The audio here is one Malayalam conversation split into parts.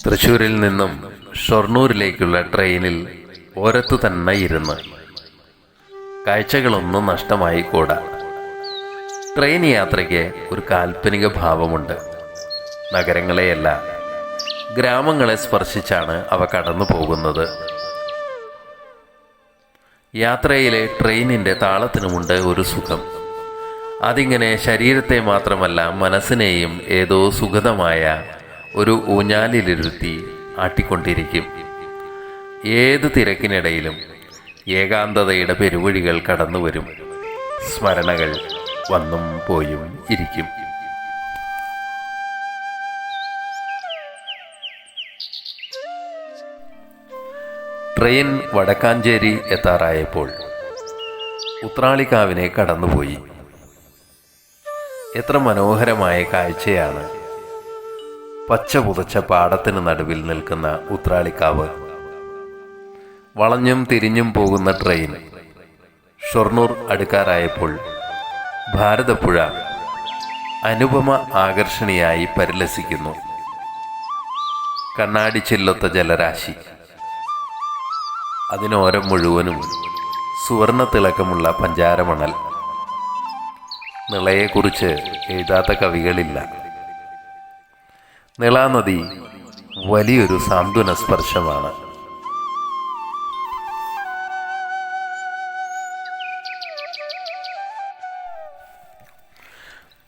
തൃശ്ശൂരിൽ നിന്നും ഷൊർണൂരിലേക്കുള്ള ട്രെയിനിൽ ഓരത്തു തന്നെ ഇരുന്ന് കാഴ്ചകളൊന്നും നഷ്ടമായി കൂടാ. ട്രെയിൻ യാത്രയ്ക്ക് ഒരു കാൽപ്പനിക ഭാവമുണ്ട്. നഗരങ്ങളെയല്ല, ഗ്രാമങ്ങളെ സ്പർശിച്ചാണ് അവ കടന്നു പോകുന്നത്. യാത്രയിലെ ട്രെയിനിൻ്റെ താളത്തിനുമുണ്ട് ഒരു സുഖം. അതിങ്ങനെ ശരീരത്തെ മാത്രമല്ല മനസ്സിനെയും ഏതോ സുഖതമായ ഒരു ഊഞ്ഞാലിലിരുത്തി ആട്ടിക്കൊണ്ടിരിക്കും. ഏത് തിരക്കിനിടയിലും ഏകാന്തതയുടെ പെരുവഴികൾ കടന്നു വരും. സ്മരണകൾ വന്നും പോയും ഇരിക്കും. ട്രെയിൻ വടക്കാഞ്ചേരി എത്താറായപ്പോൾ ഉത്രാളിക്കാവിനെ കടന്നുപോയി. എത്ര മനോഹരമായ കാഴ്ചയാണ്! പച്ച പുതച്ച പാടത്തിന് നടുവിൽ നിൽക്കുന്ന ഉത്രാളിക്കാവ്. വളഞ്ഞും തിരിഞ്ഞും പോകുന്ന ട്രെയിൻ ഷൊർണൂർ അടുക്കാറായപ്പോൾ ഭാരതപ്പുഴ അനുപമ ആകർഷണിയായി പരിലസിക്കുന്നു. കണ്ണാടി ചില്ലൊത്ത ജലരാശി, അതിനോരം മുഴുവനും സുവർണ തിളക്കമുള്ള പഞ്ചാരമണൽ. നിളയെക്കുറിച്ച് എഴുതാത്ത കവികളില്ല. നിളാനദി വലിയൊരു സാന്ത്വന സ്പർശമാണ്.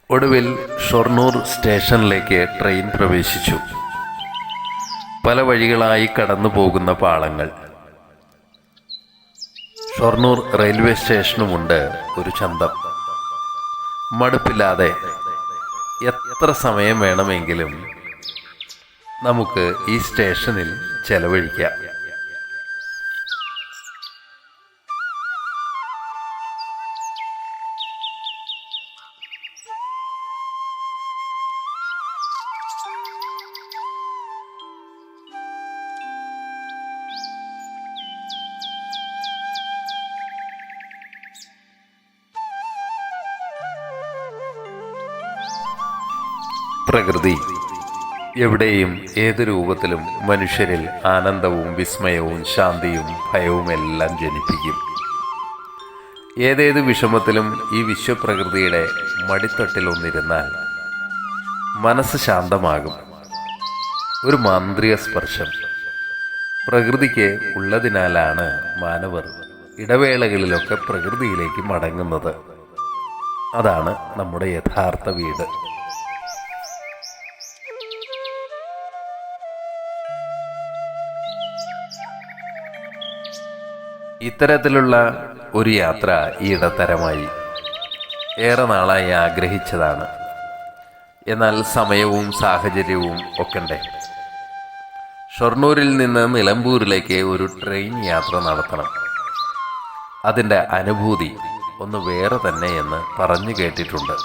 ഒടുവിൽ ഷൊർണൂർ സ്റ്റേഷനിലേക്ക് ട്രെയിൻ പ്രവേശിച്ചു. പല വഴികളായി കടന്നു പോകുന്ന പാളങ്ങൾ. ഷൊർണൂർ റെയിൽവേ സ്റ്റേഷനുമുണ്ട് ഒരു ചന്തം. മടുപ്പില്ലാതെ എത്ര സമയം വേണമെങ്കിലും നമുക്ക് ഈ സ്റ്റേഷനിൽ ചെലവഴിക്കാം. പ്രകൃതി എവിടെയും ഏത് രൂപത്തിലും മനുഷ്യരിൽ ആനന്ദവും വിസ്മയവും ശാന്തിയും ഭയവും എല്ലാം ജനിപ്പിക്കും. ഏതേത് വിഷമത്തിലും ഈ വിശ്വപ്രകൃതിയുടെ മടിത്തട്ടിലൊന്നിരുന്നാൽ മനസ്സ് ശാന്തമാകും. ഒരു മാന്ത്രിക സ്പർശം പ്രകൃതിക്ക് ഉള്ളതിനാലാണ് മാനവർ ഇടവേളകളിലൊക്കെ പ്രകൃതിയിലേക്ക് മടങ്ങുന്നത്. അതാണ് നമ്മുടെ യഥാർത്ഥ വീട്. ഇത്തരത്തിലുള്ള ഒരു യാത്ര ഈ ഇടത്തരമായി ഏറെ നാളായി ആഗ്രഹിച്ചതാണ്. എന്നാൽ സമയവും സാഹചര്യവും ഒക്കണ്ടേ. ഷൊർണൂരിൽ നിന്ന് നിലമ്പൂരിലേക്ക് ഒരു ട്രെയിൻ യാത്ര നടത്തണം. അതിൻ്റെ അനുഭൂതി ഒന്ന് വേറെ തന്നെ എന്ന് പറഞ്ഞു കേട്ടിട്ടുണ്ട്.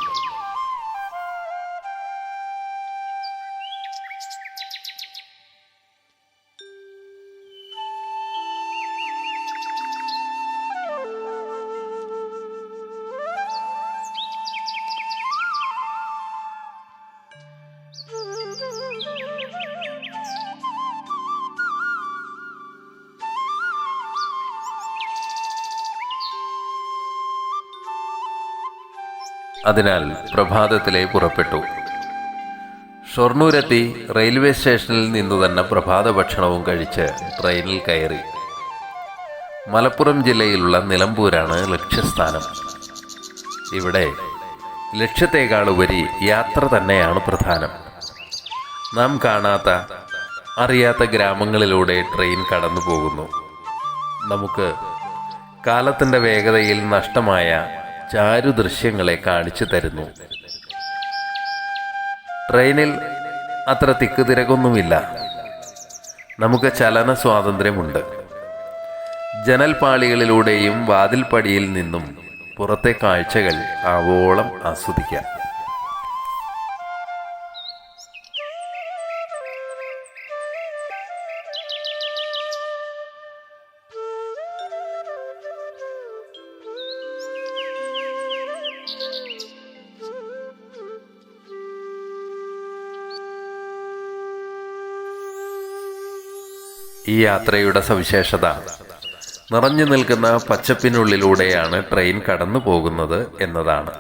അതിനാൽ പ്രഭാതത്തിലെ പുറപ്പെട്ടു. ഷൊർണൂരെത്തി റെയിൽവേ സ്റ്റേഷനിൽ നിന്നു തന്നെ പ്രഭാത ഭക്ഷണവും കഴിച്ച് ട്രെയിനിൽ കയറി. മലപ്പുറം ജില്ലയിലുള്ള നിലമ്പൂരാണ് ലക്ഷ്യസ്ഥാനം. ഇവിടെ ലക്ഷ്യത്തെക്കാളുപരി യാത്ര തന്നെയാണ് പ്രധാനം. നാം കാണാത്ത അറിയാത്ത ഗ്രാമങ്ങളിലൂടെ ട്രെയിൻ കടന്നു പോകുന്നു. നമുക്ക് കാലത്തിൻ്റെ വേഗതയിൽ നഷ്ടമായ ചാരുദൃശ്യങ്ങളെ കാണിച്ചു തരുന്നു. ട്രെയിനിൽ അത്ര തിക്കുതിരക്കൊന്നുമില്ല. നമുക്ക് ചലന സ്വാതന്ത്ര്യമുണ്ട്. ജനൽപ്പാളികളിലൂടെയും വാതിൽപ്പടിയിൽ നിന്നും പുറത്തെ കാഴ്ചകൾ ആവോളം ആസ്വദിക്കാം. ഈ യാത്രയുടെ സവിശേഷത നിറഞ്ഞു നിൽക്കുന്ന പച്ചപ്പിനുള്ളിലൂടെയാണ് ട്രെയിൻ കടന്നു പോകുന്നത് എന്നതാണ്.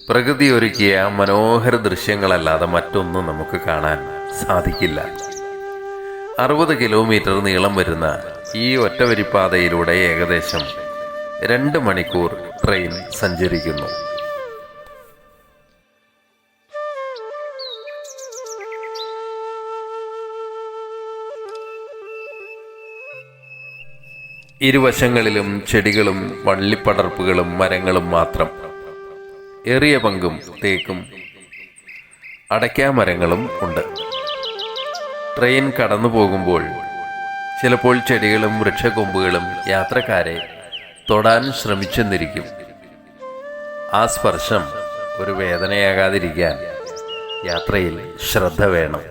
പ്രകൃതി ഒരുക്കിയ മനോഹര ദൃശ്യങ്ങളല്ലാതെ മറ്റൊന്നും നമുക്ക് കാണാൻ സാധിക്കില്ല. 60 കിലോമീറ്റർ നീളം വരുന്ന ഈ ഒറ്റവരിപ്പാതയിലൂടെ ഏകദേശം 2 മണിക്കൂർ ട്രെയിൻ സഞ്ചരിക്കുന്നു. ഇരുവശങ്ങളിലും ചെടികളും വള്ളിപ്പടർപ്പുകളും മരങ്ങളും മാത്രം. ഏറിയ പങ്കും തേക്കും അടയ്ക്കാമരങ്ങളും ഉണ്ട്. ട്രെയിൻ കടന്നു പോകുമ്പോൾ ചിലപ്പോൾ ചെടികളും വൃക്ഷക്കൊമ്പുകളും യാത്രക്കാരെ തൊടാൻ ശ്രമിച്ചെന്നിരിക്കും. ആ സ്പർശം ഒരു വേദനയാകാതിരിക്കാൻ യാത്രയിൽ ശ്രദ്ധ വേണം.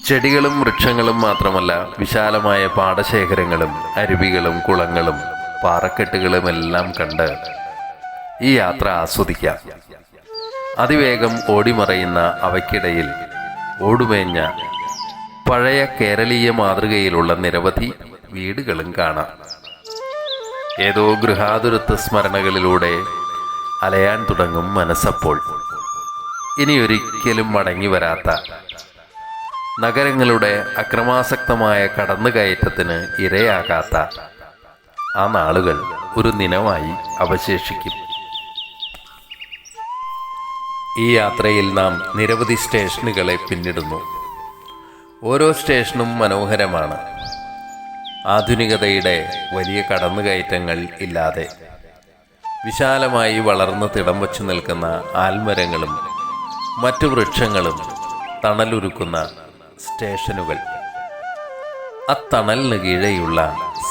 ചെടികളും വൃക്ഷങ്ങളും മാത്രമല്ല, വിശാലമായ പാടശേഖരങ്ങളും അരുവികളും കുളങ്ങളും പാറക്കെട്ടുകളുമെല്ലാം കണ്ട് ഈ യാത്ര ആസ്വദിക്കാം. അതിവേഗം ഓടിമറയുന്ന അവയ്ക്കിടയിൽ ഓടുമേഞ്ഞ പഴയ കേരളീയ മാതൃകയിലുള്ള നിരവധി വീടുകളും കാണാം. ഏതോ ഗൃഹാതുരത്വ സ്മരണകളിലൂടെ അലയാൻ തുടങ്ങും മനസ്സപ്പോൾ. ഇനിയൊരിക്കലും മടങ്ങി വരാത്ത നഗരങ്ങളുടെ അക്രമാസക്തമായ കടന്നുകയറ്റത്തിന് ഇരയാകാത്ത ആ നാളുകൾ ഒരു നിനവായി അവശേഷിക്കും. ഈ യാത്രയിൽ നാം നിരവധി സ്റ്റേഷനുകളെ പിന്നിടുന്നു. ഓരോ സ്റ്റേഷനും മനോഹരമാണ്. ആധുനികതയുടെ വലിയ കടന്നുകയറ്റങ്ങൾ ഇല്ലാതെ വിശാലമായി വളർന്ന് തിടം വച്ചു നിൽക്കുന്ന ആൽമരങ്ങളും മറ്റു വൃക്ഷങ്ങളും തണലൊരുക്കുന്ന സ്റ്റേഷനുകൾ, അത്തണലിന് കീഴെയുള്ള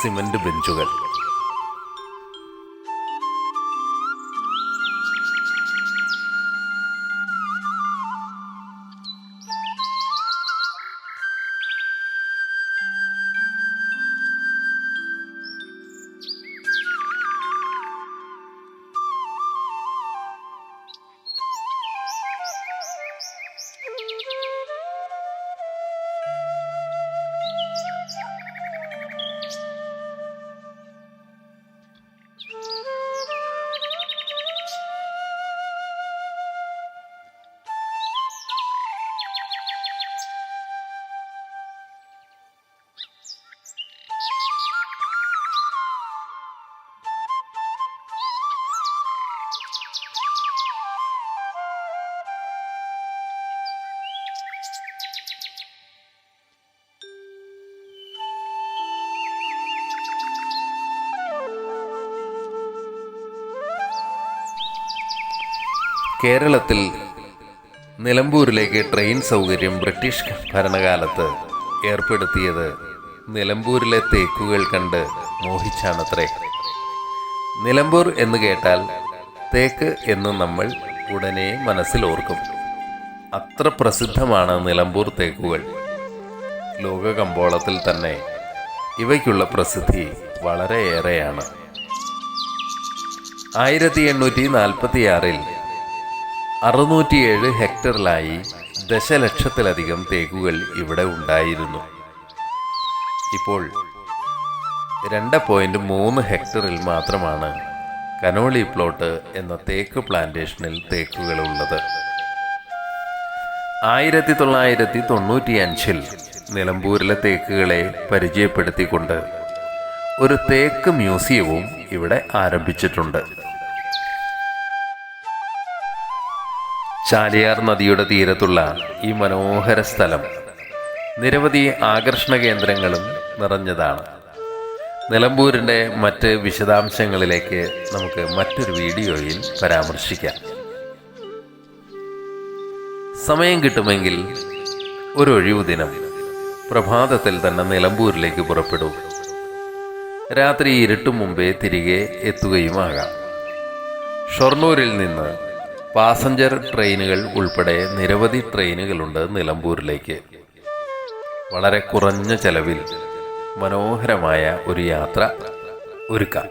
സിമന്റ് ബെഞ്ചുകൾ. കേരളത്തിൽ നിലമ്പൂരിലേക്ക് ട്രെയിൻ സൗകര്യം ബ്രിട്ടീഷ് ഭരണകാലത്ത് ഏർപ്പെടുത്തിയത് നിലമ്പൂരിലെ തേക്കുകൾ കണ്ട് മോഹിച്ചാണത്രേ. നിലമ്പൂർ എന്ന് കേട്ടാൽ തേക്ക് എന്ന് നമ്മൾ ഉടനെ മനസ്സിലോർക്കും. അത്ര പ്രസിദ്ധമാണ് നിലമ്പൂർ തേക്കുകൾ. ലോക കമ്പോളത്തിൽ തന്നെ ഇവയ്ക്കുള്ള പ്രസിദ്ധി വളരെയേറെയാണ്. 1846 607 ഹെക്ടറിലായി ദശലക്ഷത്തിലധികം തേക്കുകൾ ഇവിടെ ഉണ്ടായിരുന്നു. ഇപ്പോൾ 2.3 ഹെക്ടറിൽ മാത്രമാണ് കനോളി പ്ലോട്ട് എന്ന തേക്ക് പ്ലാന്റേഷനിൽ തേക്കുകളുള്ളത്. 1995 നിലമ്പൂരിലെ തേക്കുകളെ പരിചയപ്പെടുത്തിക്കൊണ്ട് ഒരു തേക്ക് മ്യൂസിയവും ഇവിടെ ആരംഭിച്ചിട്ടുണ്ട്. ചാലിയാർ നദിയുടെ തീരത്തുള്ള ഈ മനോഹര സ്ഥലം നിരവധി ആകർഷണ കേന്ദ്രങ്ങളും നിറഞ്ഞതാണ്. നിലമ്പൂരിൻ്റെ മറ്റ് വിശദാംശങ്ങളിലേക്ക് നമുക്ക് മറ്റൊരു വീഡിയോയിൽ പരാമർശിക്കാം. സമയം കിട്ടുമെങ്കിൽ ഒരു ഒഴിവു ദിനം പ്രഭാതത്തിൽ തന്നെ നിലമ്പൂരിലേക്ക് പുറപ്പെടൂ. രാത്രി ഇരുട്ടും മുമ്പേ തിരികെ എത്തുകയുമാകാം. ഷൊർണൂരിൽ നിന്ന് പാസഞ്ചർ ട്രെയിനുകൾ ഉൾപ്പെടെ നിരവധി ട്രെയിനുകളുണ്ട് നിലമ്പൂരിലേക്ക്. വളരെ കുറഞ്ഞ ചെലവിൽ മനോഹരമായ ഒരു യാത്ര ഒരുക്കാം.